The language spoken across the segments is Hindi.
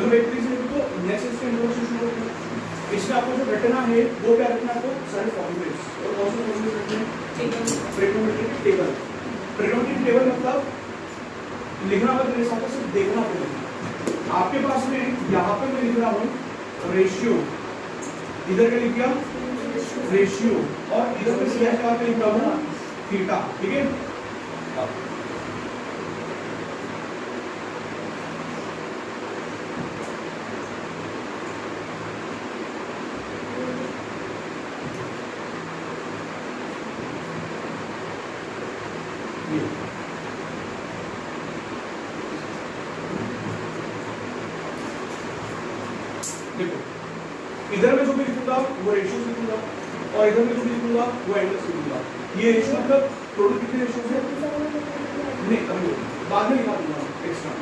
मतलब एक तरीके से तो नेक्स्ट इसका इंट्रोडक्शन शुरू करते हैं। इसमें आपको जो रटना है वो क्या रखना है, आपको सारे फॉर्मूलेस और कौन से फॉर्मूले रखने हैं, ट्रिग्नोमेट्रिक टेबल। ट्रिग्नोमेट्रिक टेबल मतलब लिखना मतलब मेरे हिसाब से सिर्फ देखना पड़ेगा। आपके पास में यहाँ पे मैं लिख रहा हूँ रेशियो, इधर क्या लिख दिया रेशियो, और इधर पे स्लैश लगा के लिख रहा हूँ थीटा, ठीक है। इधर में जो भी लिखूंगा वो रेशियो लिखूंगा और इधर में जो भी लिखूंगा वो एंगल्स लिखूंगा। ये रेशियो मतलब टोटल कितने रेशियो है, नहीं अभी बाद में लिखा दूंगा एक्स्ट्रा,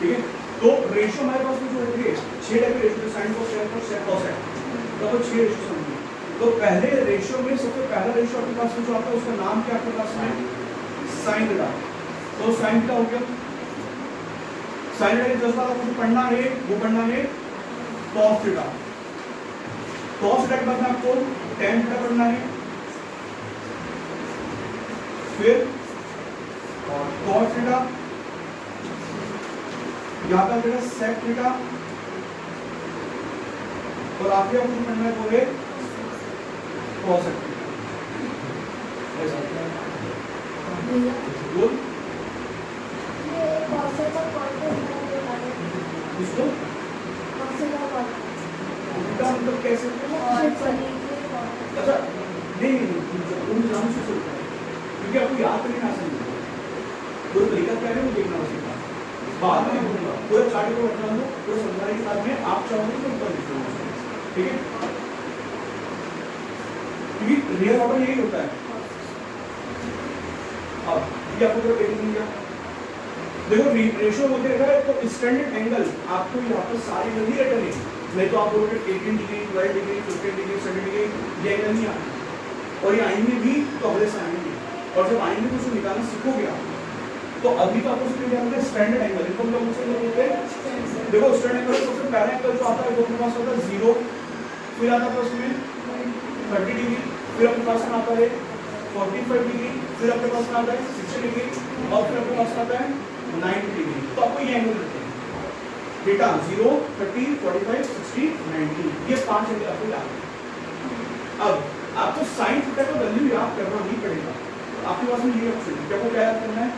ठीक है। तो रेशियो हमारे पास में जो होंगे 6 टाइप के रेशियो, साइन कोस टेन कोस सेक कोस है, तो वो 6 रेशियो समझिए। तो पहले रेशियो में सबसे पहला रेशियो आपके पास में जो आता है उसका नाम क्या आपके पास में, साइन थीटा। तो साइन थीटा हो गया, साइन थीटा के जस्ट बाद आपको पढ़ना है वो पढ़ना है कॉस थीटा। कॉस थीटा के बाद में आपको टेन थीटा पढ़ना है, फिर कॉस थीटा, यहाँ पर थीटा सेक थीटा, और आखिरी आपको पढ़ना है वो है कॉसेक थीटा। बोल इसको मतलब कैसे, अच्छा नहीं उन नाम से चलता है क्योंकि आपको याद करना आसान है, वो तरीका क्या है वो देखना होगा। बाद में बोलूंगा पूरा चार्ट को बता दूं, पूरा समझाने के बाद में आप चाहोगे तो ऊपर लिख लो, ठीक है। क्योंकि रियल ऑर्डर यही होता है। अब ये आपको जो पेज मिल गया, देखो रेशियो बोलते हैं तो स्टैंडर्ड एंगल आपको यहाँ पर सारी जल्दी रटने हैं, नहीं तो आप बोलोगे 18 डिग्री 12 डिग्री 15 डिग्री 7 डिग्री ये एंगल नहीं आएंगे, और ये आएंगे भी तो अगले से आएंगे, और जब आएंगे तो उसको निकालना सीखोगे आप। तो अभी तो आपको सिर्फ क्या होता है स्टैंडर्ड एंगल, इनको हम लोग मुझसे बोलते हैं। देखो स्टैंडर्ड एंगल सबसे पहला एंगल जो आता है वो अपने पास होता है 0, फिर आता है उसमें 30 डिग्री, फिर अपने पास में आता है 45 डिग्री, फिर अपने पास में आता है 60 डिग्री, और फिर अपने पास आता है 90 डिग्री। तो आपको ये एंगल रखते हैं थीटा 0, 30, 45, 60, 90, ये 5 एंगल आपको याद है। अब आपको साइन थीटा का वैल्यू याद करना नहीं पड़ेगा, आपके पास में ये ऑप्शन है, क्या को क्या याद करना है,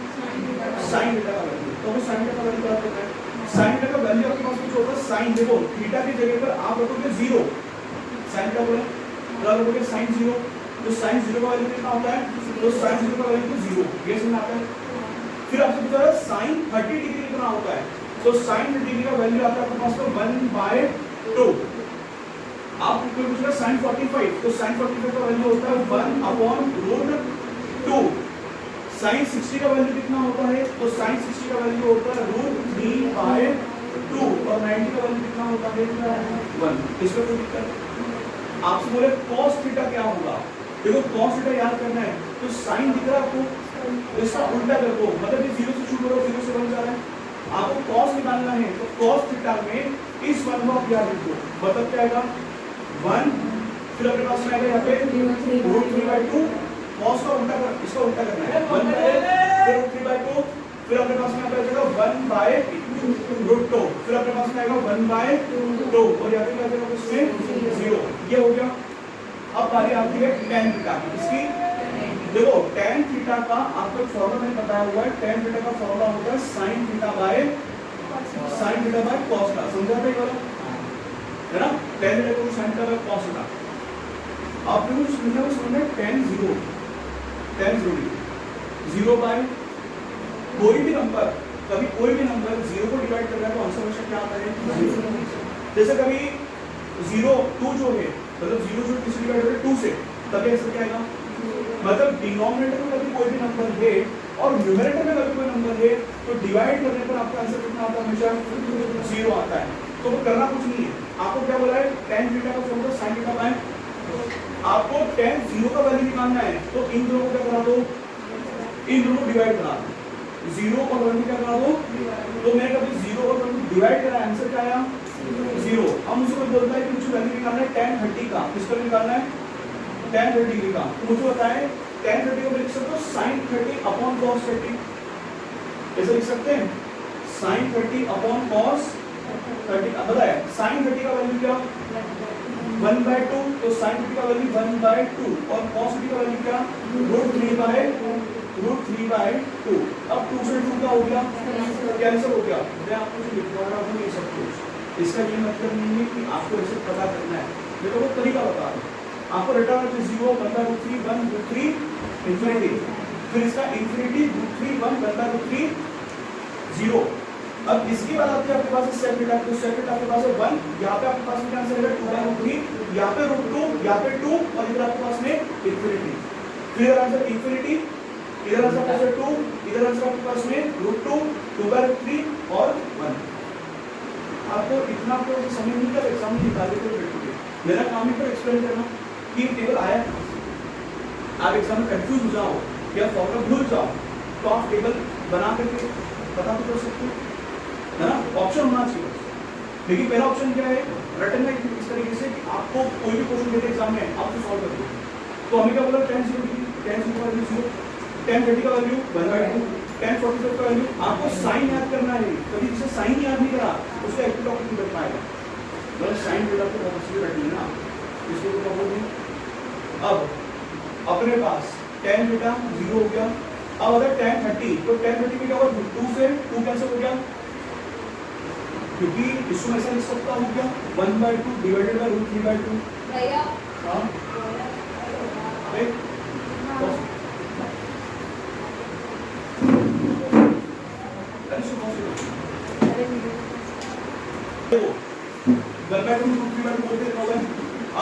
साइन थीटा का वैल्यू। तो हमें साइन थीटा का वैल्यू याद करना है। साइन थीटा का वैल्यू आपके पास में जो होगा साइन, देखो थीटा की जगह पर आप रखोगे 0, साइन का बोले तो रखोगे साइन 0, तो साइन 0 का वैल्यू कितना होता है, तो साइन 0 का वैल्यू 0, ये समझ आता है। फिर आपसे पूछा है साइन 30 डिग्री कितना होता है, तो साइन 30 डिग्री का वैल्यू आता है आपके पास में 1/2। आप कोई पूछ रहा है साइन 45, तो साइन 45 का वैल्यू होता है 1/√2। साइन 60 का वैल्यू कितना होता है, तो साइन 60 का वैल्यू होता है √3/2, और 90 का वैल्यू कितना होता है 1। इसमें कोई दिक्कत। आपसे बोले cos थीटा क्या होगा, देखो cos थीटा याद करना है, तो साइन दिख रहा है आपको, इसका उल्टा कर दो, मतलब ये 0 से शुरू करो 0 से 1 जा रहा है, आपको cos निकालना है, तो cos थीटा में इस 1 को आप याद रखो, मतलब क्या आएगा 1, फिर अपने पास में आएगा यहाँ पे √3/2, cos का उल्टा कर, इसका उल्टा करना है 1 फिर √3/2, फिर अपने पास में आता है 1/√2, फिर अपने पास में आएगा 1/2, और यहाँ पे क्या आएगा उसमें 0, ये हो गया। अब बारी आती है tan थीटा की, इसकी देखो tan थीटा का आपको फॉर्मूला मैंने बताया हुआ है, tan थीटा का फॉर्मूला होता है sin theta by cos theta, समझा था ये वाला है ना, tan थीटा को sin theta by cos theta. आपने कुछ समझना है tan 0 0 बाय कोई भी नंबर, कभी कोई भी नंबर 0 को डिवाइड कर रहा है तो आंसर हमेशा क्या आता है, जैसे कभी 0 2 जो है, मतलब 0 जो किसी डिवाइड होता है 2 से, तभी आंसर क्या आएगा, मतलब डिनोमिनेटर में कभी कोई भी नंबर है और न्यूमरेटर में कभी कोई नंबर है तो डिवाइड करने पर आपका आंसर कितना आता है, हमेशा 0 आता है। तो वो करना कुछ नहीं है, आपको क्या बोला है tan थीटा का फॉर्मूला sin थीटा बाय, आपको tan 0 का वैल्यू निकालना है, तो इन दोनों को क्या करा दो, इन दोनों को डिवाइड करा दो, 0 और 1 क्या करा दो, तो मैं कभी 0 और 1 डिवाइड करा, आंसर क्या आया 0। अब मुझे कोई बोलता है कि मुझे वैल्यू निकालना है tan 30 का, किसका निकालना है tan 30 डिग्री का, तो मुझे बताएं tan 30 को लिख सकते हो sin 30 अपॉन cos 30, ऐसे लिख सकते हैं sin 30 अपॉन cos 30। अब बताए sin 30 का वैल्यू क्या 1/2, तो sin 30 का वैल्यू 1/2 और cos 30 का वैल्यू क्या √3/2। अब 2 से 2 क्या हो गया कैंसिल हो गया। मैं आपको जो लिखवा रहा हूँ ये सब कुछ, इसका ये मतलब नहीं है कि आपको ऐसे पता करना है, मैं तो वो तरीका बता रहा हूँ आपको। रिटर्न 0 1/√3 1/√3 इंफिनिटी, फिर इसका इंफिनिटी √3 1/√3 0। अब इसके बाद आपके पास है सेक थीटा, तो सेक थीटा आपके पास है 1, यहाँ पे आपके पास में क्या आंसर है 2/√3, यहाँ पे √2, यहाँ पे 2 और इधर आपके पास में इंफिनिटी। फिर आंसर इंफिनिटी, इधर आंसर आपके पास 2, इधर आंसर आपके पास में √2 2/√3 और 1। आपको इतना तो समझ नहीं कर एग्जाम में निकाले तो बैठोगे, मेरा काम ही तो एक्सप्लेन करना कि टेबल आया, आप एग्जाम में कंफ्यूज हो जाओ या फॉर्मूला भूल जाओ तो आप टेबल बना करके पता तो कर सकते हो, है ना। ऑप्शन होना चाहिए, लेकिन पहला ऑप्शन क्या है रटन में इस तरीके से कि आपको कोई भी क्वेश्चन देते एग्जाम में आप तो सॉल्व कर दो। तो हमें क्या बोला tan 0 tan 0 का वैल्यू 0, tan 30 का वैल्यू 1/2, tan 45 का वैल्यू, आपको साइन याद करना है, कभी जिसे साइन याद नहीं करा उसका एक्टिव टॉपिक नहीं कर पाएगा, मतलब साइन डेटा को बहुत अच्छी रखनी है ना, इसको तो बोल दें। अब अपने पास tan थीटा 0 हो गया। अब अगर tan 30, तो tan 30 में क्या होगा 2 से 2 कैंसिल हो गया, क्योंकि इसको ऐसा लिख सकता हूँ क्या 1/2 डिवाइडेड बाय √3/2 भैया। हां एक देखो 1/2 √3/2 बोलते हैं,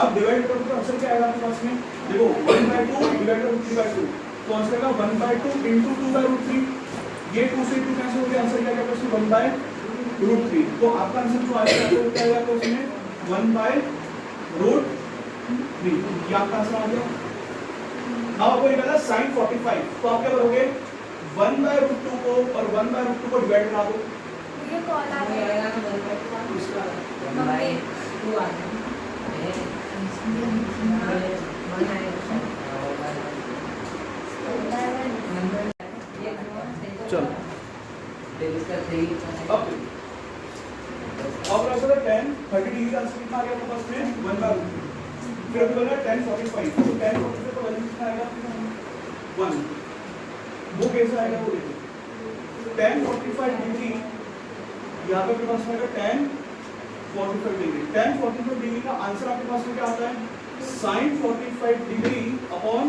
अब डिवाइड करो तो आंसर क्या आएगा आपके पास में, देखो 1/2 डिवाइडेड बाय √3/2, तो आंसर आएगा 1/2 इनटू 2/√3, ये 2 से 2 कैंसिल हो गया, आंसर क्या आएगा इसमें 1/√3। तो आपका आंसर जो आएगा वो क्या आएगा, तो उसमें 1/√3, ये आपका आंसर आ गया। अब आपको निकालना sin 45, तो आप क्या करोगे 1/√2 को और 1/√2 को डिवाइड करा दो, ये कॉल आ गया है इसका 1/2 आ गया चलो अब आंसर है tan 30 डिग्री का आंसर कितना आ गया आपके पास में 1/2। फिर अभी बना tan 45, तो tan 45 का वैल्यू कितना आएगा 1, वो कैसे आएगा वो देखो tan 45 डिग्री, यहाँ पे आपके पास में आएगा tan 45 डिग्री, tan 45 डिग्री का आंसर आपके पास में क्या आता है sin 45 degree upon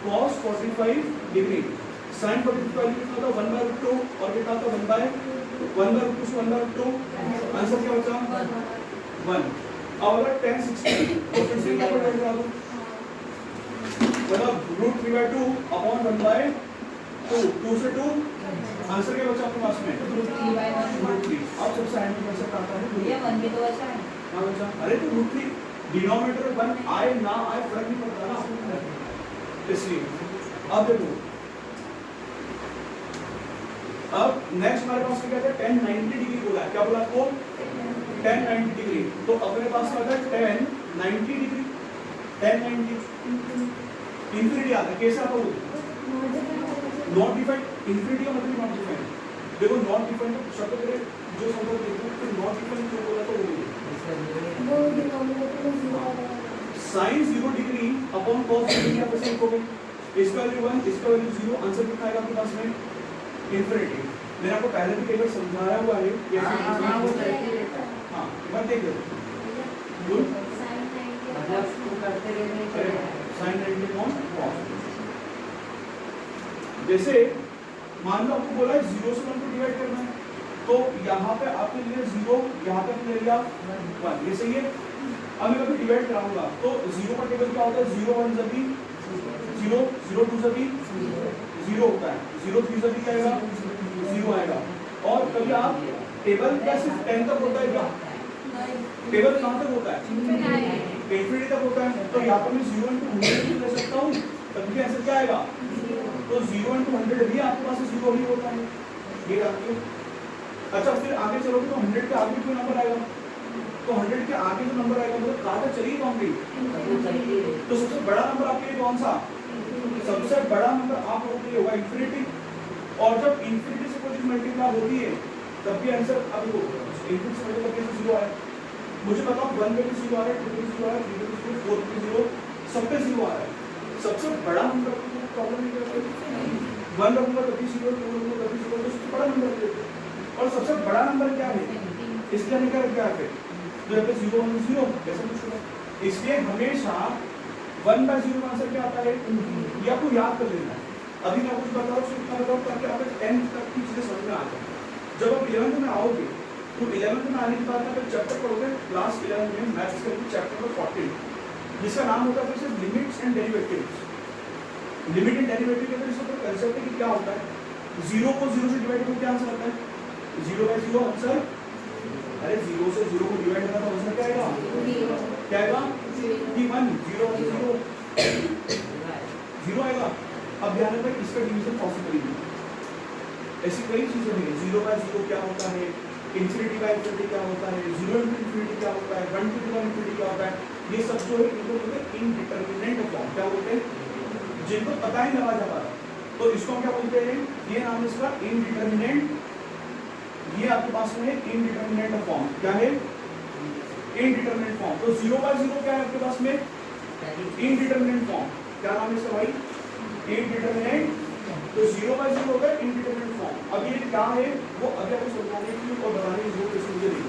cos 45 degree. sin 45 value कितना था 1/2 और कितना था 1/2 से 1/2, आंसर क्या बचा 1। अब अगर tan 60 तो फिर से क्या पड़ेगा करा दो, मतलब √3/2 अपॉन 1/2, 2 से 2, आंसर क्या बचा आपके पास में √3। अब सबसे एंड में आंसर आता है ये 1 भी तो बचा है, हां बचा, अरे तो √3 डिनोमिनेटर में 1 आए ना आए फर्क नहीं पड़ता ना, इसलिए। अब देखो अब नेक्स्ट हमारे पास क्या है tan 90 डिग्री बोला है, क्या बोला आपको tan 90 डिग्री, तो अपने पास क्या है tan 90 डिग्री, tan 90 इंफिनिटी आता है, कैसे आता है नॉट डिफाइंड, इंफिनिटी का मतलब नॉट डिफाइंड, देखो नॉट डिफाइंड शब्द करे जो शब्द देखो तो नॉट डिफाइंड जो बोला तो वो डिनोमिनेटर में 0 आ रहा है, sin 0 degree upon cos 0 degree आप कैसे लिखोगे, इसका वैल्यू 1 इसका वैल्यू 0, आंसर कितना आएगा आपके पास में इंफिनिटी। मैंने आपको पहले भी टेबल समझाया हुआ है कि हां मत देखो गुड मतलब तू करते रहने sin 90 कौन cos, जैसे मान लो आपको बोला है 0 से 1 को डिवाइड करना है, तो यहाँ पे आपने लिया 0, यहाँ पे ले लिया 1, ये सही है। अब मैं कभी डिवाइड कराऊंगा तो 0 का टेबल क्या होता है 0 1 सभी 0 0 2 सभी 0 होता है, 0 3 सभी क्या आएगा 0 आएगा। और कभी आप टेबल क्या सिर्फ 10 तक होता है क्या, टेबल कहाँ तक होता है इंफिनिटी तक होता है, तो यहाँ पर मैं 0 इंटू ले सकता हूँ, तब भी आंसर क्या आएगा तो 0 into 100 भी आपके पास 0 ही होता है, ये आपके। अच्छा फिर आगे चलोगे तो 100 के आगे कोई नंबर आएगा, तो 100 के आगे जो नंबर आएगा मतलब कहाँ तक चलेगी बाउंड्री। तो सबसे बड़ा नंबर आपके लिए कौन सा, सबसे बड़ा नंबर आप लोगों के लिए होगा इंफिनिटी। और जब इंफिनिटी से कोई चीज मल्टीप्लाई होती है तब भी आंसर, अब देखो इंफिनिटी से मल्टीप्लाई करके 0 आया, मुझे बताओ 1 पे भी 0 आ रहा है, 2 पे भी 0 आ रहा है, 3 पे भी 0, 4 पे भी 0, सब पे 0 आ रहा है। सबसे बड़ा नंबर को प्रॉब्लम नहीं करते, 1 रखूंगा तभी 0, 2 रखूंगा तभी 0, तो सबसे बड़ा नंबर लेते हैं। और सबसे बड़ा नंबर क्या है, इसके लिए क्या रखा है, जो यहाँ पे 0 1 0 ऐसा कुछ होगा। इसलिए हमेशा 1/0 का आंसर क्या आता है, ये आपको याद कर लेना है। अभी मैं कुछ बताऊँ उसको कितना बताऊँ ताकि आपको 10th तक की चीजें समझ में आ जाए। जब आप 11th में आओगे तो 11th में आने के बाद आप चैप्टर पढ़ोगे क्लास 11 में मैथ्स के चैप्टर नंबर 14, जिसका नाम होता है फिर limits and derivatives. Limit and derivative के अंदर इसका कंसेप्ट है कि क्या होता है, 0 को 0 से डिवाइड करके क्या आंसर आता है, 0/0 आंसर। अरे 0 से 0 को डिवाइड करना तो आंसर क्या आएगा, क्या आएगा कि 1 0 0 आएगा। अब ध्यान रखना इसका डिवीजन पॉसिबल नहीं, ऐसी कई चीजें हैं। 0/0 क्या होता है, इंफिनिटी बाय इंफिनिटी क्या होता है, 0 into इंफिनिटी क्या होता है, 1 to इंफिनिटी क्या होता है, ये सब जो है इनको बोलते हैं इनडिटरमिनेट फॉर्म। क्या बोलते हैं, जिनको पता ही लगा जा रहा है तो इसको क्या बोलते हैं, ये नाम है इसका इनडिटरमिनेट। ये आपके पास में है इनडिटरमिनेट फॉर्म। क्या है, इनडिटरमिनेट फॉर्म। तो 0/0 क्या है आपके पास में, इनडिटरमिनेट फॉर्म। क्या नाम है इसका भाई, इनडिटरमिनेट। तो 0/0 होगा इनडिटरमिनेट फॉर्म। अब ये क्या है वो अभी आपको समझाने की और बताने की जरूरत है, मुझे नहीं,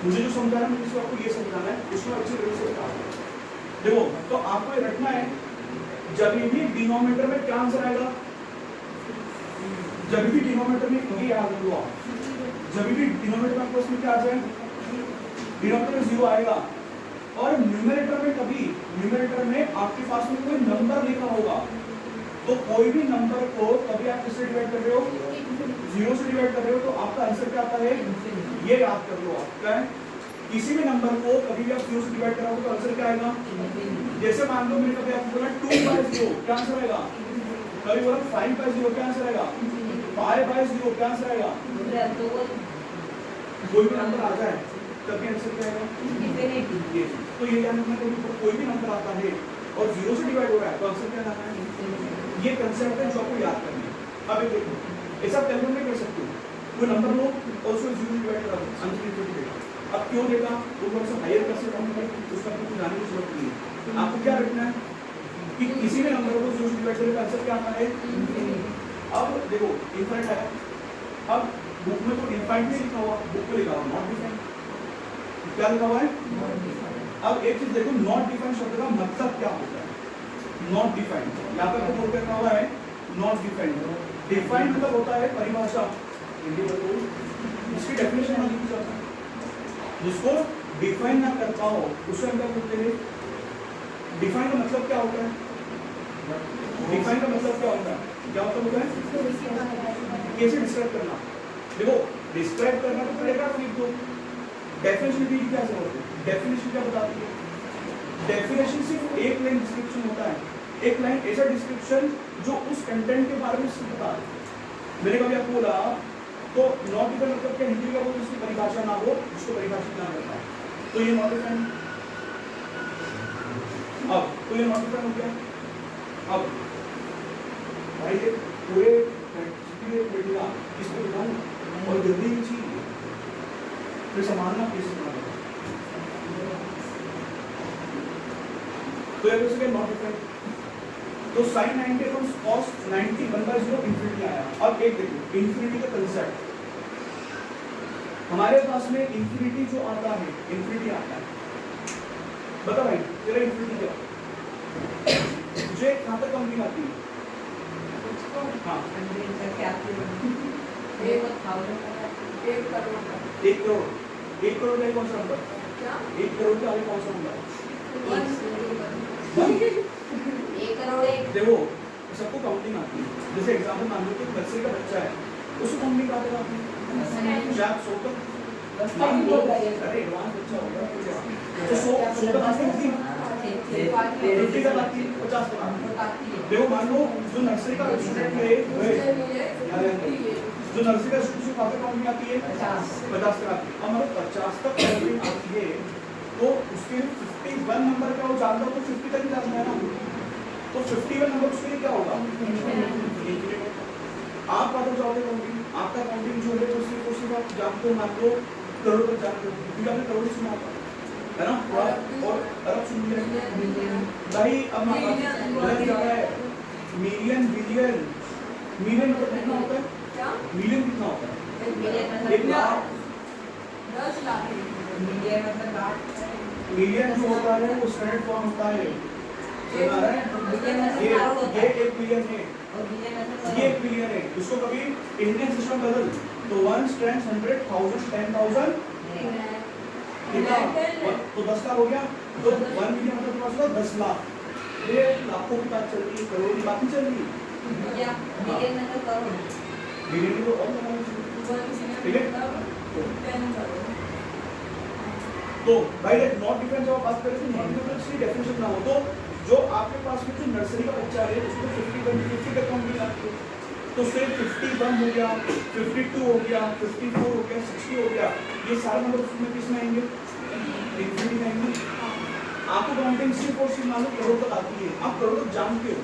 मुझे जो समझाना है मुझे आपको ये समझाना है, उसको अच्छी तरह से बता दो। देखो तो आपको ये रखना है, जब भी डिनोमिनेटर में क्या आंसर आएगा, जब भी डिनोमिनेटर में ये याद रखो आप, जब भी डिनोमिनेटर में आपको इसमें क्या आ जाए, डिनोमिनेटर में 0 आएगा। और न्यूमरेटर में कभी, न्यूमरेटर में आपके पास में कोई नंबर लिखा होगा तो कोई भी नंबर को कभी आप किससे डिवाइड कर रहे हो, 0 से डिवाइड कर रहे हो, तो आपका आंसर क्या आता है, ये याद कर लो आप। क्या है, किसी भी नंबर को कभी भी आप 0 से डिवाइड कराओगे तो आंसर क्या आएगा। जैसे मान लो मैंने कभी आपको बोला 2/0 क्या आंसर आएगा, कभी बोला 5/0 क्या आंसर आएगा, 5/0 क्या आंसर आएगा। कोई भी नंबर आ जाए तब आंसर क्या आएगा, तो ये ध्यान रखना, कोई भी नंबर आता है और 0 से डिवाइड हो रहा है तो आंसर क्या आना है। ये कंसेप्ट है जो आपको याद करना है। अब एक देखो, ऐसा कैलकुलेट नहीं कर सकते, कोई नंबर लो और उसको 0 से डिवाइड करा दो, आंसर कितना देगा। अब क्यों देगा, वो थोड़ा सा हायर कर सकता हूं, उसका आपको जानने की जरूरत नहीं है। आपको क्या रखना है कि किसी भी नंबर को 0 से डिवाइड करने का आंसर क्या आता है। अब देखो इनफाइनाइट है, अब बुक में तो इनफाइनाइट नहीं लिखा हुआ, बुक में लिखा हुआ नॉट डिफाइंड। क्या लिखा हुआ है, अब एक चीज देखो, नॉट डिफाइंड शब्द का मतलब क्या होता है। नॉट डिफाइंड, यहाँ पर तो बोल करना हुआ है नॉट डिफाइंड। डिफाइंड मतलब होता है परिभाषा, इसकी डेफिनेशन में लिखी जाता है। जिसको डिफाइन ना कर पाओ उसे हम क्या बोलते हैं, डिफाइन का मतलब क्या होता है, डिफाइन का मतलब क्या होता है, क्या होता है, कैसे डिस्क्राइब करना। देखो डिस्क्राइब करना तो पैराग्राफ लिख दो, डेफिनेशन की क्या जरूरत है, डेफिनेशन क्या बताती है। डेफिनेशन सिर्फ एक लाइन डिस्क्रिप्शन होता है, एक लाइन ऐसा डिस्क्रिप्शन जो उस कंटेंट के बारे में सिर्फ बता दे। मैंने कभी आपको बोला तो नॉट डिफाइंड मतलब क्या, हिंदी का वो जिसकी परिभाषा ना हो, जिसको परिभाषित ना करता है, तो ये नॉट डिफाइंड। अब तो ये नॉट डिफाइंड हो गया। अब भाई ये पूरे बैठेगा किसको बताऊं और जल्दी ही चाहिए फिर संभालना कैसे बनाना, तो ये कैसे नॉट डिफाइंड। तो sin 90 अपॉन cos 90 1/0 इंफिनिटी आया। अब एक देखो इंफिनिटी का कंसेप्ट, हमारे पास में इंफिनिटी जो आता है, इंफिनिटी आता है, बता भाई तेरा इंफिनिटी क्या, मुझे कहां तक काउंटिंग आती है। हाँ 1 करोड़ 1 करोड़, 1 करोड़ का कौन सा नंबर, क्या 1 करोड़ के आगे कौन सा नंबर, 1 करोड़ 1। देखो सबको काउंटिंग आती है। जैसे एग्जांपल मान लो कि नर्सरी का बच्चा है, उसको काउंटिंग आती है, शायद 100 तक मान लो, अरे एडवांस बच्चा होगा तो 100 तक आती है, 50 तक आती है, 50 तक आती है। देखो मान लो जो नर्सरी का स्टूडेंट है जो नर्सरी का स्टूडेंट काफी काउंटिंग आती है 50 तक आती है। अब मतलब 50 तक काउंटिंग आती है तो उसके 51 नंबर का वो जानता हो तो 50 तक ही जानता है ना, तो 51 नंबर उसके लिए क्या होगा, आप बात हो जाओगे काउंटिंग, आपका काउंटिंग जो है तो सिर्फ आप जानते हो, मान लो करोड़ तक जानते हो क्योंकि आपने करोड़ सुना होगा है ना, और अरब सुन लिया भाई। अब अलग जा रहा है मिलियन बिलियन, मिलियन मतलब कितना होता है, मिलियन कितना होता है, 1 लाख, 10 लाख मिलियन जो होता है वो स्टैंडर्ड फॉर्म होता है, समझ आ रहा है, ये 1 बिलियन है, ये 1 बिलियन है। इसको कभी इंडियन सिस्टम बदल तो 1 स्टैंड्स 100, 1000, 10,000 कितना, तो 10 लाख हो गया, तो 1 बिलियन मतलब तुम्हारे पास 10 लाख, ये लाखों की बात चल रही है, करोड़ की बात नहीं चल रही है, बिलियन को और ठीक है। तो भाई नॉट डिफरेंस जब बात करें तो नॉट डिफरेंस की डेफिनेशन ना हो तो जो आपके पास में जो नर्सरी का बच्चा है उसको 50 तक काउंटिंग आती है, तो सिर्फ 51 हो गया, 52 हो गया, 54 हो गया, 60 हो गया, ये सारे नंबर उसमें किसमें आएंगे, इंफिनिटी में आएंगे। आपको काउंटिंग सिर्फ और सिर्फ मानो करोड़ तक आती है, आप करोड़ तक जानते हो,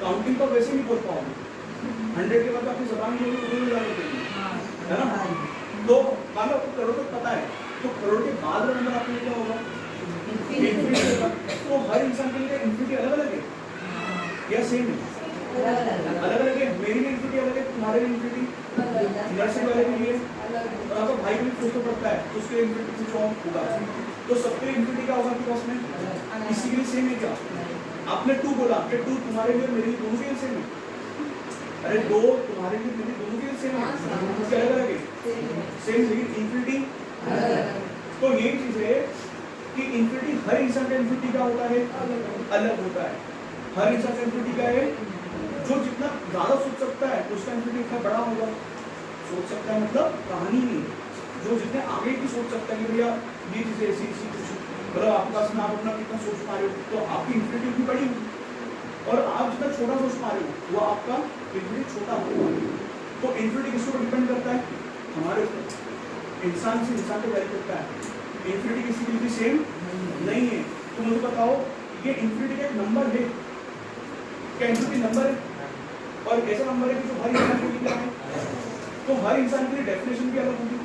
काउंटिंग तो वैसे नहीं बोल पाओगे, 100 के बाद आपकी जबान में है ना, तो मान लो आपको करोड़ तक पता है तो करोड़ के बाद नंबर आपके लिए क्या होगा, इंफिनिटी होगा। तो हर इंसान के लिए इंफिनिटी अलग अलग है या सेम है, अलग अलग है, मेरी भी इंफिनिटी अलग है, तुम्हारे भी इंफिनिटी, नर्सरी वाले के लिए और आपका भाई भी कुछ तो पड़ता है तो उसके इंफिनिटी कुछ और होगा, तो सबके इंफिनिटी क्या होगा आपके पास में, किसी के लिए सेम है क्या, आपने 2 बोला, 2 तुम्हारे लिए मेरे लिए दोनों के लिए सेम है, अरे 2 तुम्हारे लिए मेरे दोनों के लिए सेम है, अलग अलग है, सेम लेकिन इंफिनिटी। तो यही चीज है कि इंफिनिटी हर इंसान का इंफिनिटी क्या होता है, अलग होता है, हर इंसान का इंफिनिटी क्या है, जो जितना ज्यादा सोच सकता है उसका इंफिनिटी उतना बड़ा होगा, सोच सकता है मतलब कहानी नहीं, जो जितने आगे की सोच सकता है कि भैया ये चीजें ऐसी ऐसी कुछ मतलब आपके पास में आप अपना कितना सोच पा रहे हो तो आपकी इंफिनिटी उतनी बड़ी होगी, और आप जितना छोटा सोच पा रहे हो वो आपका इंफिनिटी छोटा होगा। तो इंफिनिटी किसके ऊपर डिपेंड करता है, हमारे ऊपर, इंसान से इंसान को वैरी करता है, इंफिनिटी किसी के लिए सेम नहीं है। तो मुझे बताओ ये इंफिनिटी का एक नंबर है क्या, इंफिनिटी नंबर है और ऐसा नंबर है कि जो हर इंसान के लिए क्या है, तो हर इंसान के लिए डेफिनेशन भी अलग होगी,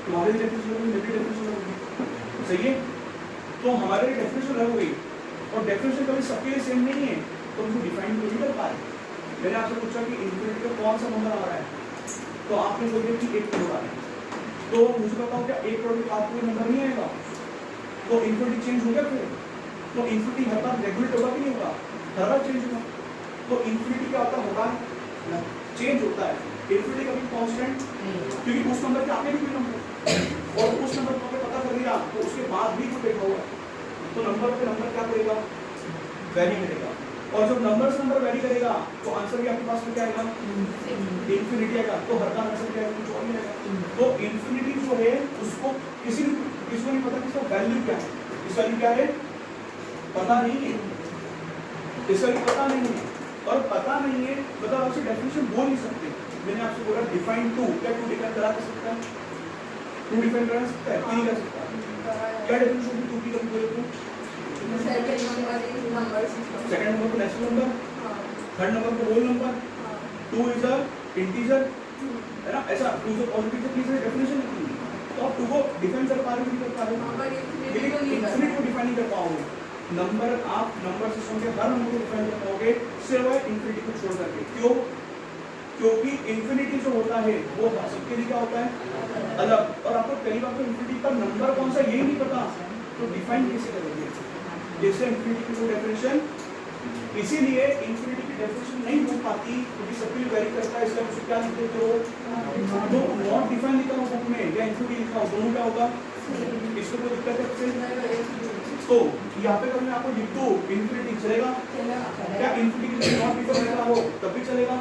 तुम्हारे लिए डेफिनेशन होगी, मेरी डेफिनेशन होगी, सही है। तो हमारे लिए डेफिनेशन अलग हुई और डेफिनेशन कभी सबके लिए सेम नहीं है तो उनको डिफाइन नहीं कर पाए। मैंने आपसे पूछा कि इंफिनिटी का कौन सा नंबर आ रहा है तो आपने बोल दिया कि 1 करोड़ आ रहा है, तो मुझे बताओ क्या 1 करोड़ के बाद कोई नंबर नहीं आएगा, तो इंफिनिटी चेंज हो गया फिर, तो इंफिनिटी हर बार रेगुलेट होगा कि नहीं होगा, हर बार चेंज होगा, तो इंफिनिटी क्या होता होगा, चेंज होता है, इंफिनिटी कभी कांस्टेंट क्योंकि उस नंबर के आगे भी कोई नंबर और उस नंबर को पता कर लिया तो उसके बाद भी कोई बैठा होगा, तो नंबर पे नंबर क्या करेगा, वैरी करेगा, और जब नंबर से नंबर वैरी करेगा तो आंसर भी आपके पास में क्या आएगा, इंफिनिटी आएगा, तो हर का आंसर क्या आएगा, कुछ और नहीं आएगा। तो इंफिनिटी जो है उसको किसी किसको नहीं पता इसका वैल्यू क्या है, इसका वैल्यू क्या है पता नहीं है, इसका वैल्यू पता नहीं है, और पता नहीं है मतलब आपसे डेफिनेशन बोल नहीं सकते। मैंने आपसे बोला डिफाइन 2, क्या 2 डिफाइन करा सकता है, 2 डिफाइन करा सकता है, नहीं कर सकता, क्या डेफिनेशन होगी 2 की कभी बोले तो, सेकंड नंबर को नेचुरल नंबर, थर्ड नंबर को whole number, 2 is a integer है ना, ऐसा 2 इज अ पॉजिटिव की डेफिनेशन होती है, तो आप 2 को डिफाइन कर पा रहे हो नहीं कर पा रहे हो, लेकिन इंफिनिटी को डिफाइन नहीं कर पाओगे, नंबर आप नंबर सिस्टम के हर नंबर को डिफाइन कर पाओगे सिर्फ इंफिनिटी को छोड़ करके, क्यों, क्योंकि इंफिनिटी जो होता है वो सबके लिए क्या होता है अलग, और आपको कई बार तो इंफिनिटी का नंबर कौन सा यही नहीं पता तो डिफाइन कैसे करोगे, जैसे इंफिनिटी की डेफिनेशन, इसीलिए इंफिनिटी की डेफिनेशन नहीं हो पाती क्योंकि सबके लिए वेरी करता है, इसलिए उसको क्या लिख देते हो, तो नॉट डिफाइन लिखा हो बुक में या इंफिनिटी लिखा हो, दोनों क्या होगा, इसको कोई दिक्कत है आपसे, तो यहाँ पे कभी मैं आपको लिख दूं इंफिनिटी चलेगा क्या, इंफिनिटी नॉट डिफाइन लिखा हो तब भी चलेगा,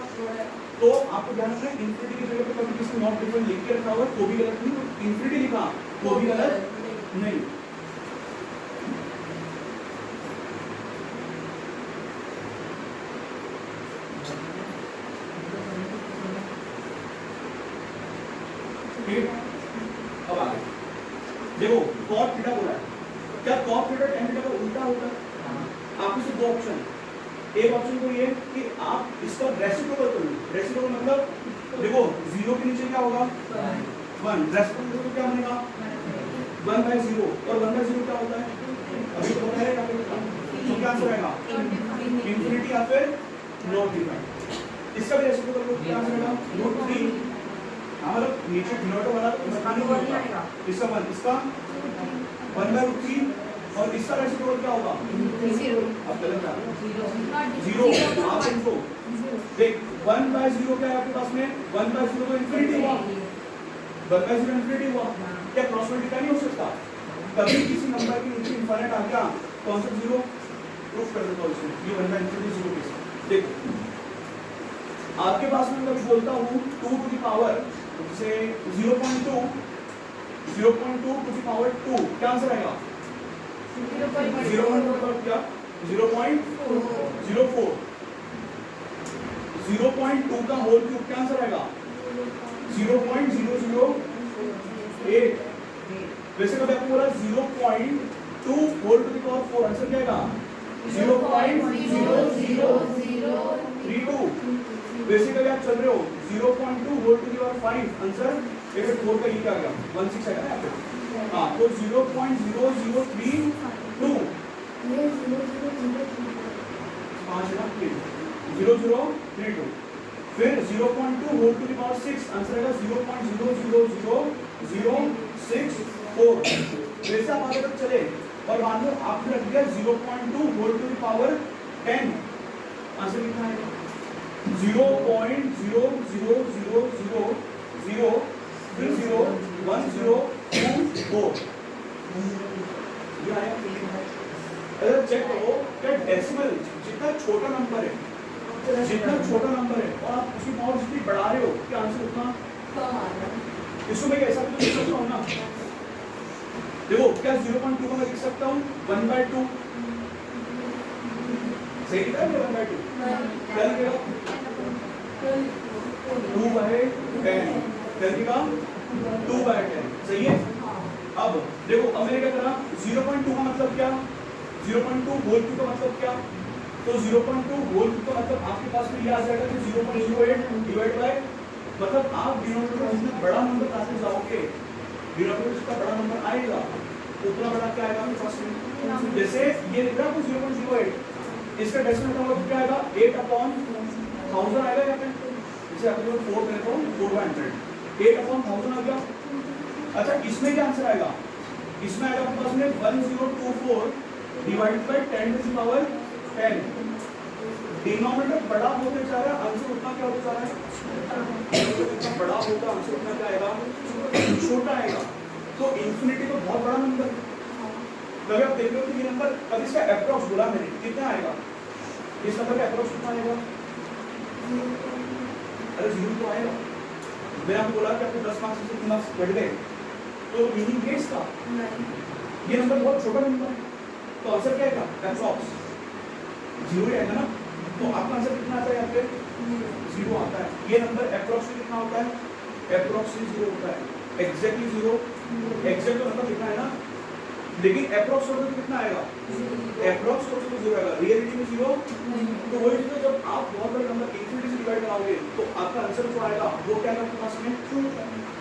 तो आपको ध्यान रखना है इंफिनिटी की जगह पे कभी किसी नॉट डिफाइन लिख के रखा हुआ तो भी गलत नहीं, इंफिनिटी लिखा तो भी गलत नहीं। देखो cot थीटा बोला है, क्या cot थीटा tan थीटा का उल्टा होता है? आपके सिर्फ दो ऑप्शन, एक ऑप्शन तो ये कि आप इसका रेसिप्रोकल कर लो। रेसिप्रोकल मतलब देखो जीरो के नीचे क्या होगा 1, रेसिप्रोकल तो क्या बनेगा 1/0, और 1/0 क्या होता है अभी तो पता है या फिर तो क्या आंसर आएगा इंफिनिटी या फिर नॉट डिफाइंड। इसका भी रेसिप्रोकल को क्या आंसर आएगा √3। हां मतलब नीचे डिनोमिनेटर वाला इसका 1, इसका 1, इसका 1/√3, और इसका रेसिप्रोकल क्या होगा 0। अब गलत आ रहा है 0। आप इनको देख 1/0 क्या है आपके पास में 1/0 तो इंफिनिटी हुआ, 1/0 इंफिनिटी हुआ, क्या क्रॉस मल्टीप्लाई नहीं हो सकता? कभी किसी नंबर के नीचे इनफाइनाइट आ गया कॉन्सेप्ट 0 प्रूफ कर देता हूं इसमें, ये 1/infinity 0 के साथ। देखो आपके पास में मैं बोलता हूं 2 टू द पावर से 0.2 टू द पावर 2 क्या आंसर आएगा 0.2 क्या 0.04, 0.2 का होल क्यूब क्या आंसर आएगा 0.008। वैसे कभी आपको बोला 0.2 whole to the power 4 answer क्या आएगा 0.0032। वैसे कभी आप चल रहे हो 0.2 whole to the power 5 answer एक 4 का ये क्या आ गया 16 आएगा यहाँ पे। हाँ तो 0.0032 0032, फिर 0.2 whole to the power 6 answer आएगा 0.00064। वैसे आप आगे तक चले और मान लो आपने रख दिया 0.2 whole to the power 10 answer कितना आएगा 0.00000 फिर 01024। ये आया। अगर चेक करो क्या डेसिमल जितना छोटा नंबर है और आप उसकी पावर जितनी बढ़ा रहे हो क्या आंसर उतना इसको मैं ऐसा भी लिख सकता हूँ ना। देखो क्या 0.2 को मैं लिख सकता हूँ 1/2 सही लिखा है 1/2 क्या लिखेगा 2/10 क्या लिखेगा 2/10 सही है। अब देखो अब मैंने क्या करा 0.2 का मतलब क्या 0.2 होल क्यूब का मतलब क्या, तो 0.2 होल क्यूब का मतलब आपके पास में ये आ जाएगा कि 0.08 डिवाइड बाय मतलब आप डिनोमिनेटर जितना बड़ा नंबर लाते जाओगे डिनोमिनेटर जितना बड़ा नंबर आएगा उतना बड़ा क्या आएगा आपके पास में। जैसे ये लिख रहा है 0.08 इसका डेसिमल नंबर क्या आएगा 8/1000 आएगा यहाँ पे। जैसे आपके पास 4 करें तो 4/100 8/1000 आ गया। अच्छा इसमें क्या आंसर आएगा इसमें आएगा आपके पास में 1024 divided by 10 to the power 10। Denominator बड़ा होते जा रहा है आंसर उतना क्या होता जा रहा है जितना बड़ा होगा आंसर उतना क्या आएगा छोटा आएगा। तो इंफिनिटी तो बहुत बड़ा नंबर कभी आप देख रहे हो कि ये नंबर कभी इसका एप्रोक्स बोला मैंने कितना आएगा इस नंबर का एप्रोक्स कितना आएगा अरे 0 तो आएगा। मैंने आपको बोला कि आपको 10 मार्क्स से 3 मार्क्स बढ़ गए तो मीनिंग क्या इसका ये नंबर बहुत छोटा नंबर है तो आंसर क्या आएगा एप्रोक्स 0 आएगा ना। तो आपका आंसर कितना आता है यहाँ पे 0 आता है। ये नंबर एप्रोक्स कितना होता है एप्रोक्स 0 होता है एग्जैक्टली 0 एग्जैक्ट तो मतलब कितना है ना लेकिन एप्रोक्स होता है तो कितना आएगा एप्रोक्स होता है तो 0 आएगा रियलिटी में 0। तो वही चीज जब आप बहुत बड़ा नंबर इंफिनिटी से डिवाइड कराओगे तो आपका आंसर जो आएगा वो क्या आएगा आपके पास में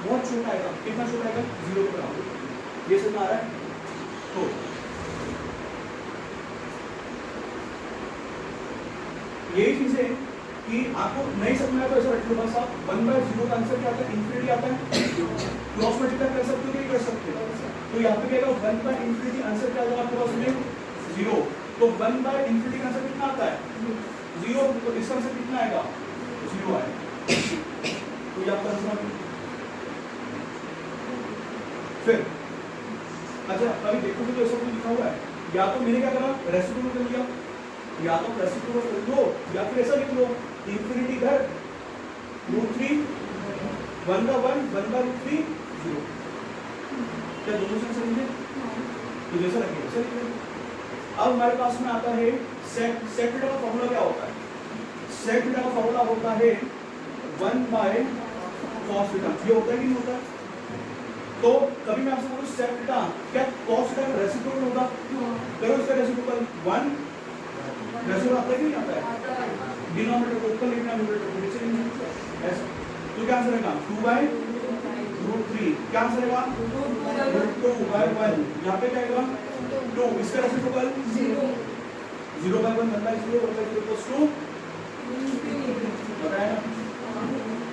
बहुत छोटा आएगा। कितना छोटा आएगा 0 पे कराओगे। ये समझ आ रहा है। तो यही चीज है कि आपको नहीं समझ में तो ऐसा रख लो बस आप 1/0 का आंसर क्या आता है इंफिनिटी आता है क्रॉस मल्टीप्लाई कर सकते हो कि नहीं कर सकते। तो यहाँ पे क्या आएगा 1/infinity आंसर क्या आएगा आपके पास में 0। तो 1/infinity का आंसर कितना आता है 0। तो इसका आंसर कितना आएगा 0 आएगा। तो ये आपका आंसर फिर अच्छा कभी देखोगे तो ऐसा कुछ लिखा हुआ है या तो मैंने क्या करा रेसिप्रोकल कर लिया या तो रेसिप्रोकल कर लो या फिर ऐसा लिख लो इंफिनिटी घर √3 1/1 1/√3 0। क्या दोनों से समझे तो जैसा रखिए वैसा लिखिए। अब हमारे पास में आता है सेक थीटा का फॉर्मूला क्या होता है सेक थीटा का फॉर्मूला होता है 1/cos थीटा। ये होता है कि नहीं होता। तो तो कभी मैं आपसे बोलूं sec थीटा, क्या cos थीटा का रेसिप्रोकल होगा? करो इसका रेसिप्रोकल 1 रेसिप्रोकल आता है कि नहीं आता है? आता है। डिनोमिनेटर को ऊपर लिखना, न्यूमरेटर को नीचे लिखना, ऐसा। तो क्या आंसर आएगा? 2/√3। क्या आंसर आएगा? √2/1। यहाँ पे क्या आएगा? 2। इसका रेसिप्रोकल 0/1 1/0 1/0 इक्वल्स टू बताया ना?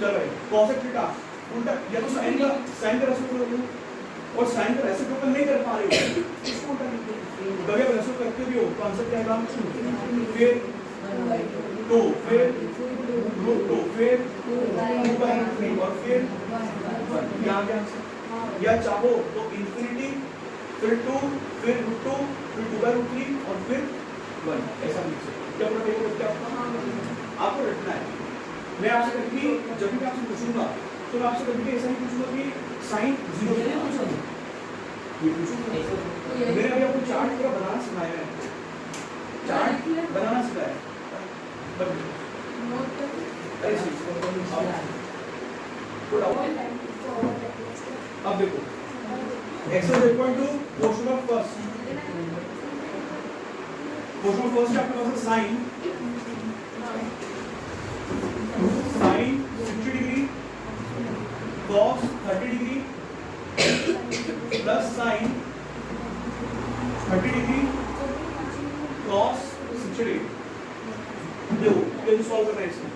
चलो cosec थीटा उल्टा, या तो साइन का रेसिप्रोकल लो, और साइन का रेसिप्रोकल नहीं कर पा रहे हो इसको उल्टा लिख दो। कभी आप रेसिप्रोकल करते भी हो तो आंसर क्या आएगा? फिर 2, फिर √2, फिर 2/3 और फिर 1। यहाँ क्या आंसर? या चाहो तो इंफिनिटी, फिर 2, फिर √2, फिर 2/3 और फिर 1, ऐसा लिख सकते। क्या पूरा पेपर क्या आपको रटना है। मैं आपसे कभी जब भी आपसे पूछूंगा तो मैं आपसे कभी ऐसा नहीं पूछूंगा कि साइन 0 ये पूछूंगा। मैंने अभी आपको चार्ट पूरा बनाना सिखाया है, चार्ट बनाना सिखाया है। अब देखो एक्सरसाइज 8.2 क्वेश्चन ऑफ फर्स्ट आपके पास है sine 60 degree cos 30 degree plus sine 30 degree cos 60 degree. देखो कैसे सॉल्व करना है इसमें।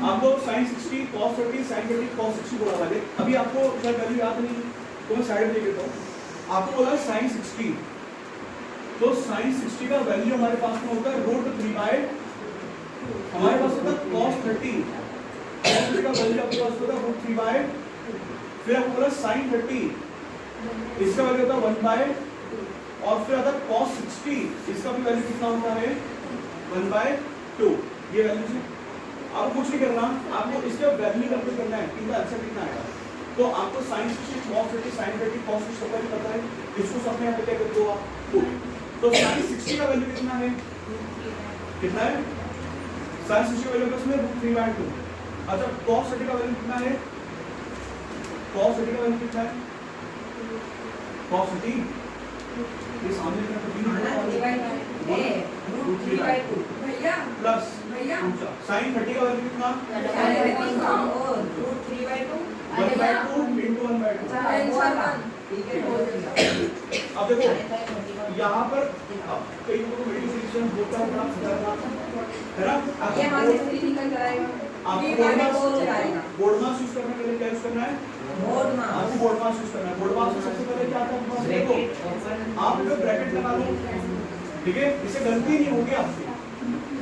आपको sin 60 cos 30 sin 30 cos 60 बोला था। अभी आपको शायद वैल्यू याद नहीं तो मैं साइड में लिख देता हूँ। आपको बोला sin 60, तो sin 60 का वैल्यू हमारे पास में होता है √3/, हमारे पास होता है cos 30 का वैल्यू आपके पास होता है √3/, फिर आपको बोला sin 30 इसका वैल्यू होता है 1/, और फिर आता है cos 60 इसका भी वैल्यू कितना होता है 1/2। ये वैल्यू से आपको कुछ नहीं करना, आपको इसका वैल्यू कैलकुलेट करना है, इनका आंसर कितना आएगा। तो आपको sin 60 cos 30 sin 30 cos 60 सबका भी पता है, इसको सब में यहाँ पे क्या करते हो आप पुट। तो sin 60 का वैल्यू कितना है? कितना है? sin 60 का वैल्यू कितना है? √3/2। अच्छा cos 30 का वैल्यू कितना है? cos 30 का वैल्यू कितना है? cos 30 ये सामने लिखना तो √3/2 प्लस sin 30 का वैल्यू कितना? 1/2 into 1/2। अब देखो यहाँ पर अब कई लोगों को मल्टीप्लिकेशन होता है ना, है ना? आपको बोर्ड मास यूज करने के लिए क्या यूज करना है? आपको बोर्ड मास यूज करना है। बोर्ड मास में सबसे पहले क्या आता है? देखो आप लोग ब्रैकेट लगा लो, ठीक है, इससे गलती नहीं होगी आपसे।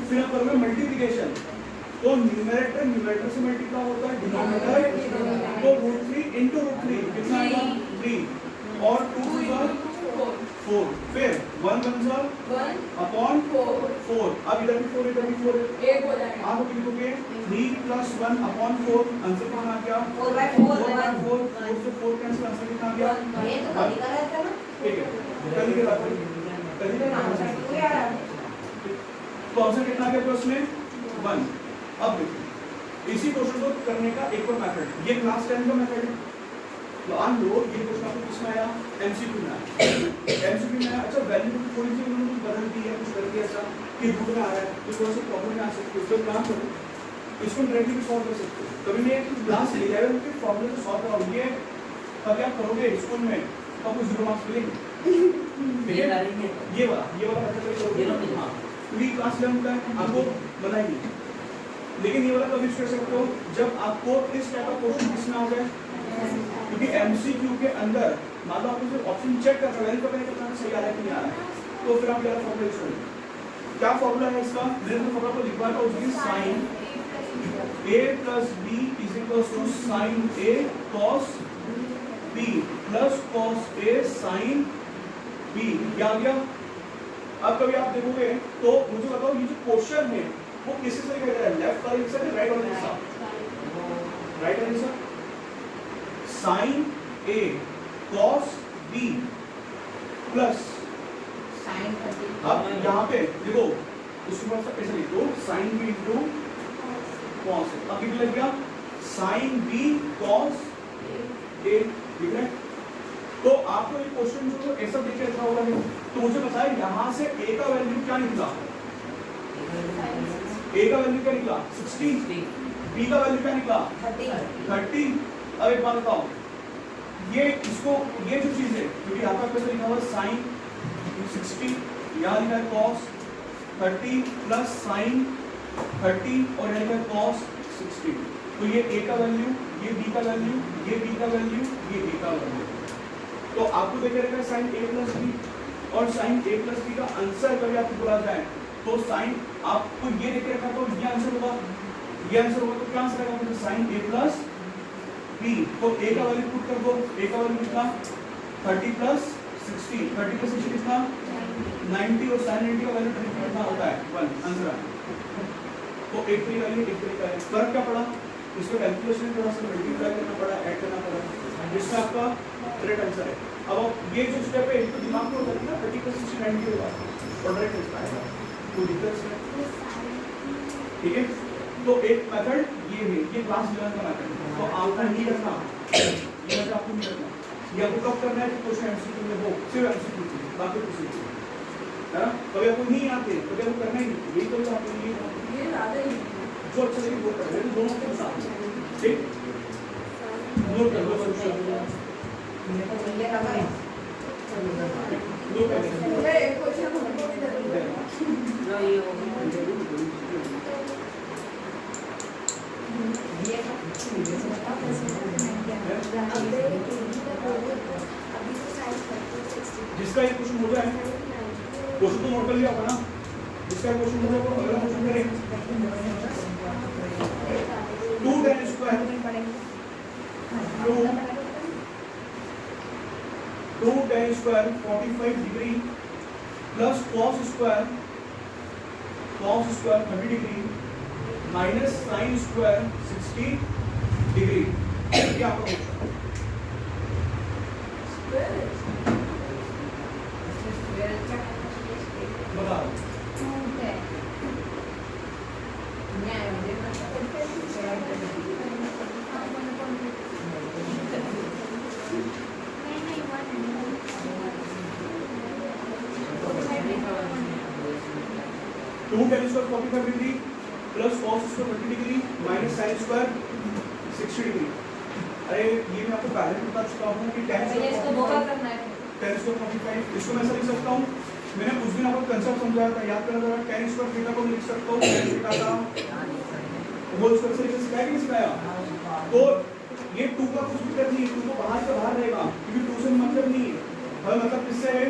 फिर आप करोगे मल्टीप्लिकेशन, तो न्यूमरेटर से मल्टीप्लाई होता है, डिनोमिनेटर तो √3 into √3 कितना आएगा? 3 और 2 का 4, फिर 1 अपॉन 4। अब इधर भी 4 इधर भी 4 आप लिखोगे 3 + 1 अपॉन 4, आंसर कितना आ गया? 4/4 से 4 कैंसिल, आंसर कितना आ गया? ठीक है, कल के बाद तो आंसर कितना आ गया उसमें? 1। अब देखो इसी क्वेश्चन को करने का एक और मेथड, ये क्लास 10 का मेथड है। तो मान लो ये क्वेश्चन आपको किसमें आया? एमसीक्यू में आया। एमसीक्यू में आया, अच्छा वैल्यू को थोड़ी सी उन्होंने बदल दी है, कुछ कर दिया ऐसा कि रूट में आ रहा है, तो थोड़ा सा प्रॉब्लम में आ सकती है। तो काम करो इसको डायरेक्टली भी सॉल्व कर सकते हो। कभी मैं क्लास 11 की प्रॉब्लम को सॉल्व कराऊंगी, तब क्या करोगे स्कूल में तो आपको 0 मार्क्स मिलेंगे। ठीक है, ये वाला मेथड करोगे। हां पूरी क्लास 11 का आपको बनाएंगे, लेकिन ये वाला कभी यूज कर सकते हो जब आपको इस टाइप का क्वेश्चन किसमें आ जाए, क्योंकि एमसीक्यू के अंदर मान लो आपको सिर्फ ऑप्शन चेक करना है, वेरीफाई करना है सही आ रहा है कि नहीं आ रहा है, तो फिर आप क्या फॉर्मूला यूज करेंगे? क्या फॉर्मूला है इसका? मैंने तो फॉर्मूला को लिखवा था, उसकी sin a + b = sin a cos b + cos a sin b। क्या आ गया? अब कभी आप देखोगे तो मुझे बताओ ये जो क्वेश्चन है वो किससे से लिखा गया है? लेफ्ट वाले हिस्सा या राइट वाले हिस्सा? राइट वाले हिस्सा। sin a cos b plus sin 30। अब यहाँ पे देखो इसको मैं कैसे लिख दो? sin b into cos। अब कितना लग गया? sin b cos ए, ठीक है। तो आपको एक क्वेश्चन जो ऐसा देख के रखा हुआ है, तो मुझे बताया यहाँ से ए का वैल्यू क्या निकला, ए का वैल्यू क्या निकला 60, बी का वैल्यू क्या निकला 30। अब एक बात बताओ, ये इसको ये जो चीज है, क्योंकि यहाँ पर कैसे लिखा हुआ साइन 60, यहाँ लिखा है cos 30 प्लस साइन 30 और यहाँ लिखा है cos 60, तो ये a का वैल्यू, ये b का वैल्यू, ये b का वैल्यू, ये a का वैल्यू। तो आपको देखे रहेगा साइन a प्लस बी, और साइन a प्लस बी का आंसर कभी आपको बोला जाए तो साइन आपको ये देखे रखा तो ये आंसर होगा, ये आंसर होगा, तो क्या आंसर आएगा साइन a प्लस बी। तो a का वैल्यू पुट कर दो, a का वैल्यू कितना 30 प्लस 60, 30 प्लस 60 कितना 90, और साइन 90 का वैल्यू कितना होता है 1, आंसर आया। तो एक तरीका ये, एक तरीका है, फर्क क्या पड़ा, इसको कैलकुलेशन थोड़ा सा मल्टीप्लाई करना पड़ा, ऐड करना पड़ा, जिसका आपका करेक्ट आंसर है। अब ये जो स्टेप है इसको दिमाग में होता है ना 30 प्लस 60 90 होगा और डायरेक्ट आंसर आएगा, कोई दिक्कत नहीं, ठीक है। तो एक मेथड ये है, ये क्लास 11 का मेथड, तो आपका नहीं करना, ये मेथड आपको नहीं करना, ये आपको कब करना है कि क्वेश्चन एमसीक्यू में हो, सिर्फ एमसीक्यू में, बाकी कुछ नहीं है ना। कभी आपको नहीं आते तो क्या करना ही नहीं, यही तो आपको ये ज्यादा ही जो अच्छा लगे वो कर लें, दोनों के साथ, ठीक। नोट कर लो सॉल्यूशन, मेरे को मिल रहा है नोट कर लो, मैं एक क्वेश्चन हमको भी दे दो ना, ये हो ये जिसका एक क्वेश्चन हो जाए, क्वेश्चन तो नोट कर लिया होगा ना, जिसका क्वेश्चन हो जाए वो अगला क्वेश्चन करें। 2 tan square 2 tan square 45 degree plus cos square 30 degree minus sin square 60 degree, क्या आपका बता दो। Two tan square 45 degree plus cos square 30 degree minus sin square 60 degree. अरे ये मैं आपको पहले बता चुका हूँ कि tan स्क्वायर 45, इसको मैं ऐसा लिख सकता हूँ, मैंने उस दिन आपको कंसेप्ट समझाया था, याद करना जरा, tan स्क्वायर थीटा को लिख सकता हूँ tan थीटा का होल स्क्वायर से सिखाया कि नहीं सिखाया। तो ये 2 का कुछ दिक्कत नहीं है, 2 तो बाहर से बाहर रहेगा क्योंकि 2 से मतलब नहीं है, हमें मतलब किससे है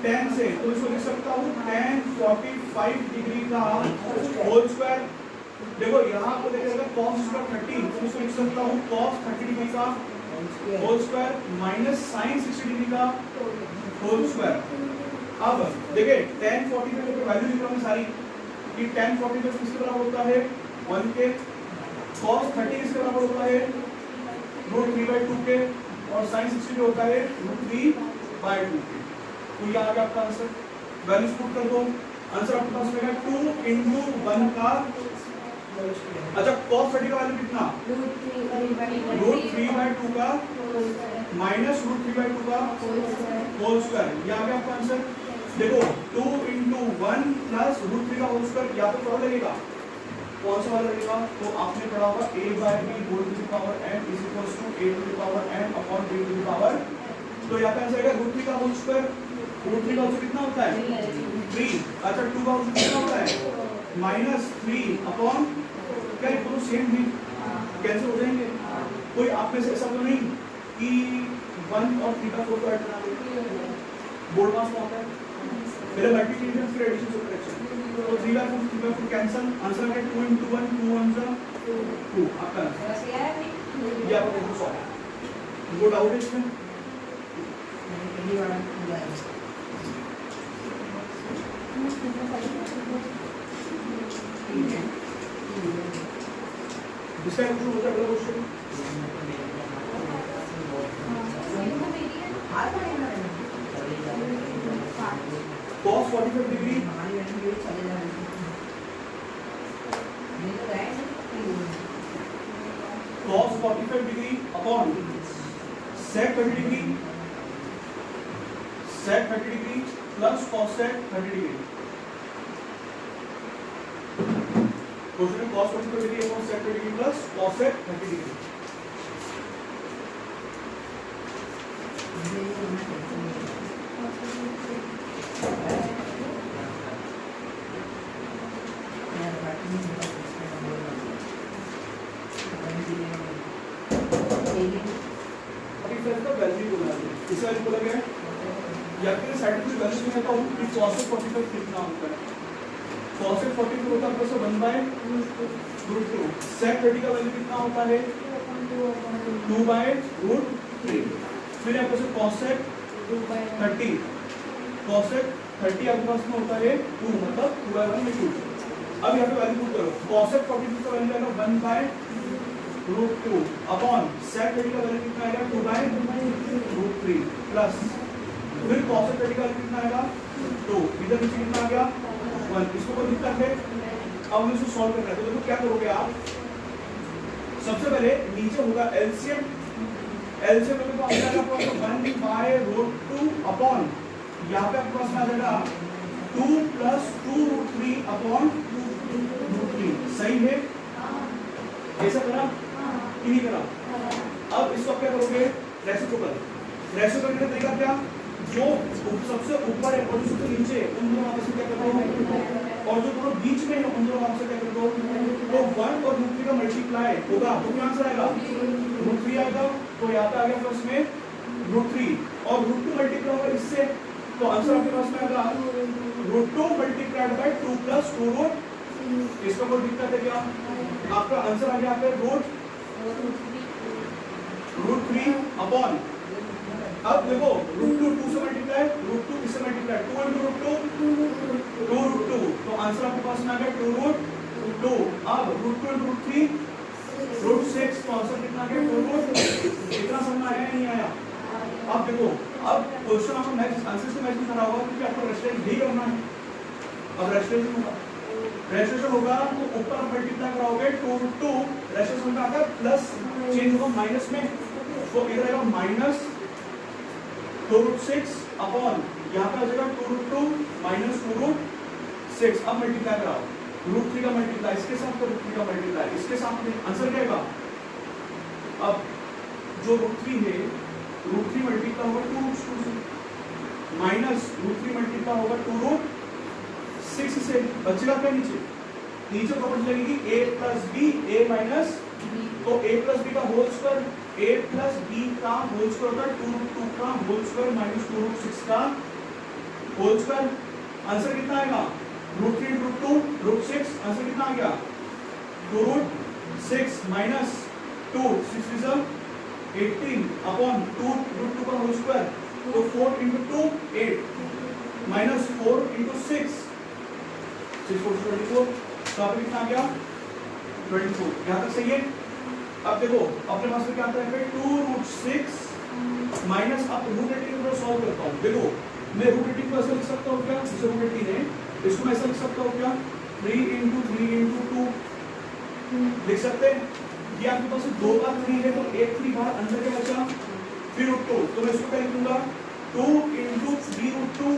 tan से, तो इसको लिख सकता हूँ tan 45 डिग्री का होल स्क्वायर। देखो यहाँ आपको देखेगा cos स्क्वायर 30, तो इसको लिख सकता हूँ cos 30 डिग्री का whole square minus sin 60 degree का होल स्क्वायर। अब देखिए tan 45 की वैल्यू लिख रहा हूँ सारी, कि tan 45 किसके बराबर होता है 1 के, cos 30 किसके बराबर होता है √3/2 के, और sin 60 जो होता है √3/2 के। तो ये आ गया आपका आंसर, वैल्यूज पुट कर दो, आंसर आपके पास रहेगा 2 × 1 का, अच्छा cos 30 का वैल्यू कितना √3/2 का माइनस √3/2 का होल स्क्वायर, ये आ गया आपका आंसर। देखो 2 × 1 प्लस √3 का होल स्क्वायर, या तो क्या लगेगा, कौन सा वाला लगेगा, तो आपने पढ़ा होगा a/b whole to the power n is equals to a to the power n upon b to the power, तो यहाँ पे आंसर आएगा √3 का होल स्क्वायर, √3 का होल कितना होता है 3, अच्छा 2 का होल कितना होता है माइनस 3 अपॉन, क्या ये दोनों सेम ही कैंसिल हो जाएंगे, कोई आप में से ऐसा तो नहीं कि 1 और 3 का 4 को ऐड करना है, बोर्ड पास में होता है पहले मल्टीप्लिकेशन फिर एडिशन सब्ट्रैक्शन, तो 3/4 कैंसिल, आंसर है 2 × 1 2 1 2 आपका आंसर ये आपको देखो सॉल्व। वो डाउट है इसमें, इसका कुछ होता है अगला question, cos 45 degree cos 45 degree upon sec 30 degree plus cos sec 30 degree. Question में cos 45 degree upon sec 30 degree plus cos sec 30 degree. अभी फिर तो वैल्यू बोला है, इसे वैल्यू बोला गया है या फिर साइंटिफिक वैल्यू में तो कि cos 45 कितना होता है। cos 45 होता है प्लस 1 बाय √2। sec 30 का वैल्यू कितना होता है 2 बाय √3। फिर आपके पास cos 30 आपके पास में होता है 2 मतलब 2 बाय 1 में 2। अब यहाँ पे वैल्यू पुट करो, cos 45 का वैल्यू आएगा 1 बाय √2 अपॉन sec 30 का वैल्यू कितना आएगा 2 बाय √3 प्लस फिर cos 30 का वैल्यू कितना आएगा 2, इधर नीचे कितना आ गया 1। इसको कोई दिक्कत है? अब हम इसको सॉल्व करना है तो देखो क्या करोगे आप, सबसे पहले नीचे होगा एलसीएम में तो आ जाएगा आपको 1 बाय √2 अपॉन यहाँ पे आपके पास में आ जाएगा 2 प्लस 2√3 अपॉन √3। सही है? ऐसा करा कि नहीं करा? अब इसको क्या करोगे रेसिप्रोकल का तरीका क्या, जो सबसे ऊपर है और जो सबसे नीचे है उन दोनों आपस में क्या कर दो और जो दोनों बीच में है उन दोनों आपस में क्या कर दो, तो 1 और √3 का मल्टीप्लाई होगा तो क्या आंसर आएगा √3 आएगा। तो यहाँ पे आ गया प्लस में √3 और √2 मल्टीप्लाई होगा इससे तो आंसर आपके पास में आएगा √2 मल्टीप्लाइड बाय 2 प्लस 2 इसका कोई दिक्कत है क्या? आपका आंसर आ गया √3 अपॉन अब देखो √2 2 से मल्टीप्लाई √2 इससे मल्टीप्लाई 2 √2 तो आंसर आपके पास में आ गया 2 √2। अब √2 √3 √6 तो आंसर कितना आ गया 2 इतना समझ में आया नहीं आया? अब देखो अब क्वेश्चन आपको नेक्स्ट आंसर से मैच करना होगा क्योंकि आपको रेस्ट्रेशन ही करना है। अब रेस्ट्रेशन होगा तो ऊपर मल्टीप्लाई कराओगे 2 √2 रेस्ट्रेशन में आकर प्लस चेंज होगा माइनस में तो इधर आएगा माइनस 2√6 अपॉन यहाँ पे आ जाएगा 2 √2 माइनस 2 √6। अब मल्टीप्लाई कराओ √3 का मल्टीप्लाई इसके साथ तो √3 का मल्टीप्लाई इसके साथ में आंसर क्या आएगा। अब जो √3 है √3 मल्टीप्लाई होगा 2 √2 से माइनस √3 मल्टीप्लाई होगा 2 √6 से बचेगा क्या नीचे प्रॉपर्टी लगेगी a plus B a minus तो a प्लस बी का whole square a plus B का होल स्क्वायर होता है 2 √2 का होल स्क्वायर माइनस 2 √6 का होल स्क्वायर। आंसर कितना आएगा √3 √2 √6 आंसर कितना आ गया 2 √6 माइनस 2 6 is 18 अपॉन 2 √2 का होल स्क्वायर तो 4 into 2 8 माइनस 4 into 6 6 4 24 तो आपको कितना आ गया 24। यहाँ तक सही है? अब देखो अपने पास में क्या आता है 2 √6 माइनस अब √18 को सॉल्व करता हूँ। देखो मैं √18 को ऐसा लिख सकता हूँ क्या, जिसे √18 है इसको मैं ऐसा लिख सकता हूँ क्या 3 into 2 लिख सकते हैं। ये आपके पास 2 बार 3 है तो एक 3 बाहर अंदर के बचा फिर √2 तो मैं इसको क्या लिखूंगा 2 into 3 √2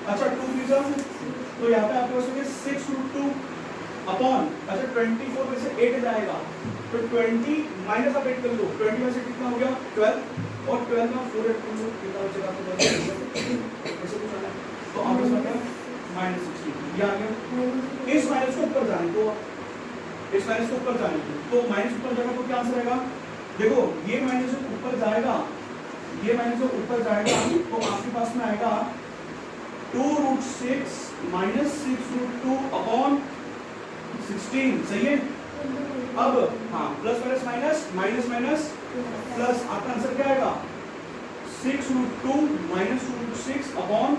अच्छा 2 3 तो यहाँ पे आपके पास 6 √2 अपॉन अच्छा 24 में से 8 जाएगा तो 20 माइनस आप 8 कर लो 20 में से कितना हो गया 12 और 12 में 4 ऐड कर लो कितना बचेगा आपके पास ऐसे कुछ आना तो आपके पास क्या -16 ये आ गया। इस माइनस को ऊपर जाने दो इस माइनस को ऊपर जाने दो तो माइनस ऊपर जाएगा तो क्या आंसर आएगा देखो ये माइनस ऊपर जाएगा ये माइनस ऊपर जाएगा तो आपके पास में आएगा 2 √6 माइनस 6 √2 अपॉन 16 सही है। अब हाँ plus minus minus minus minus plus आपका आंसर क्या आएगा 6 √2 माइनस 2 √6 अपॉन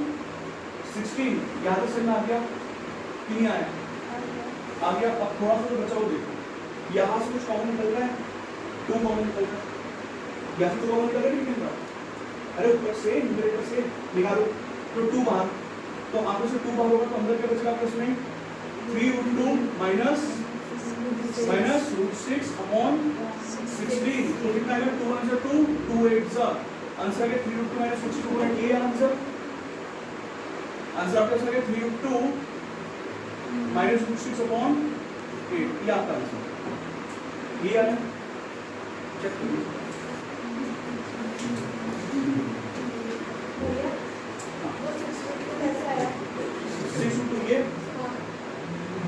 16। यहाँ तक समझ में आ गया कि नहीं आया? आ गया। अब थोड़ा सा बचाओ देखो यहाँ से कुछ कॉमन निकल रहा है 2 कॉमन निकल रहा है यहाँ से 2 कॉमन निकल रहा है नहीं निकल रहा अरे ऊपर से न्यूमरेटर से निकालो तो 2 बाहर तो आपको से 2 बाहर होगा तो अंदर क्या बचेगा प्लस में 3 √2 माइनस 16 माइनस √6 अपॉन 16, तो कितना आएगा 2 1 2 2 8 आंसर आ गया 3√2 माइनस 62 ये आंसर आपका आ गया 3√2 माइनस √6 अपॉन 8 ये आपका आंसर ये आ रहा है चेक करिए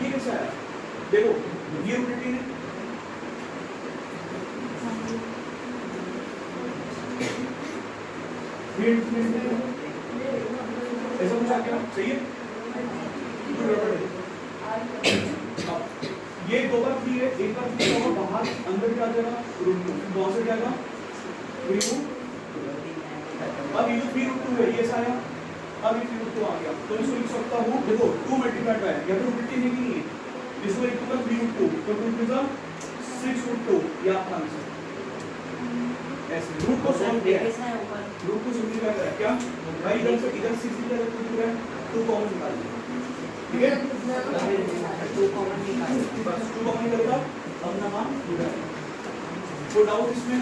ये कैसा आया देखो ये रूटीन है ऐसा कुछ आ गया सही है ये दो बार 3 है एक बार 3 होगा बाहर अंदर क्या आ जाएगा √2 से क्या आएगा 3√2 अब ये 3√2 है ये आया अब ये 3√2 आ गया तो इसको लिख सकता हूँ देखो 2 मल्टीप्लाइड बाय या तो रूटीन है कि नहीं है इसको लिख दूंगा 3√2 तो 2 6√2 ये आपका आंसर ऐसे रूट को सॉल्व किया रूट को सिंपलीफाई करा क्या भाई इधर से इधर 6 इधर कुछ है 2 कॉमन निकाल दिया ठीक है 2 कॉमन निकाल बस 2 कॉमन निकलता अपना मान इधर कोई डाउट इसमें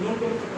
नोट करो